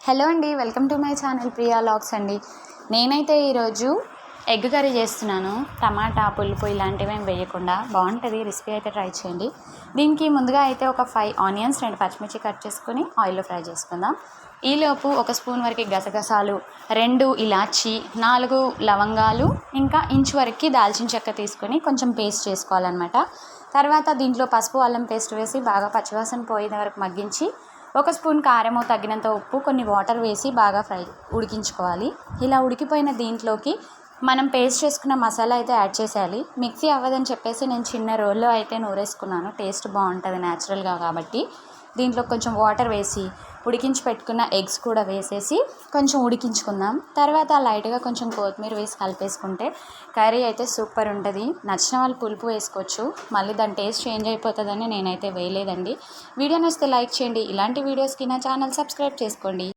Hello అండి, welcome to my channel Priya logs అండి. నేనైతే ఈరోజు ఎగ్ కర్రీ చేస్తున్నాను. టమాటా పులుపు ఇలాంటివి ఏం వేయకుండా బాగుంటుంది. రెసిపీ అయితే ట్రై చేయండి. దీనికి ముందుగా అయితే ఒక 5 ఆనియన్స్ 2 పచ్చిమిర్చి కట్ చేసుకొని ఆయిల్లో ఫ్రై చేసుకుందాం. ఈలోపు 1 స్పూన్ వరకు గసగసాలు, 2 ఇలాచి, 4 లవంగాలు, ఇంకా ఇంచు వరకు దాల్చిన చెక్క తీసుకొని కొంచెం పేస్ట్ చేసుకోవాలన్నమాట. తర్వాత దీంట్లో పసుపు అల్లం పేస్ట్ వేసి బాగా పచ్చివాసన పోయేంత వరకు మగ్గించి 1 స్పూన్ కారము, తగినంత ఉప్పు, కొన్ని వాటర్ వేసి బాగా ఉడికించుకోవాలి. ఇలా ఉడికిపోయిన దీంట్లోకి మనం పేస్ట్ చేసుకున్న మసాలా అయితే యాడ్ చేసేయాలి. మిక్సీ అవ్వదని చెప్పేసి నేను చిన్న రోల్లో అయితే నూరేసుకున్నాను. టేస్ట్ బాగుంటుంది న్యాచురల్గా కాబట్టి. దీంట్లో కొంచెం వాటర్ వేసి ఉడికించి పెట్టుకున్న ఎగ్స్ కూడా వేసేసి కొంచెం ఉడికించుకుందాం. తర్వాత లైట్గా కొంచెం కొత్తిమీర వేసి కలిపేసుకుంటే కర్రీ అయితే సూపర్ ఉంటుంది. నచ్చిన వాళ్ళు పులుపు వేసుకోవచ్చు. మళ్ళీ దాని టేస్ట్ చేంజ్ అయిపోతుందని నేనైతే వేయలేదండి. వీడియో నచ్చితే లైక్ చేయండి. ఇలాంటి వీడియోస్కి నా ఛానల్ సబ్స్క్రైబ్ చేసుకోండి.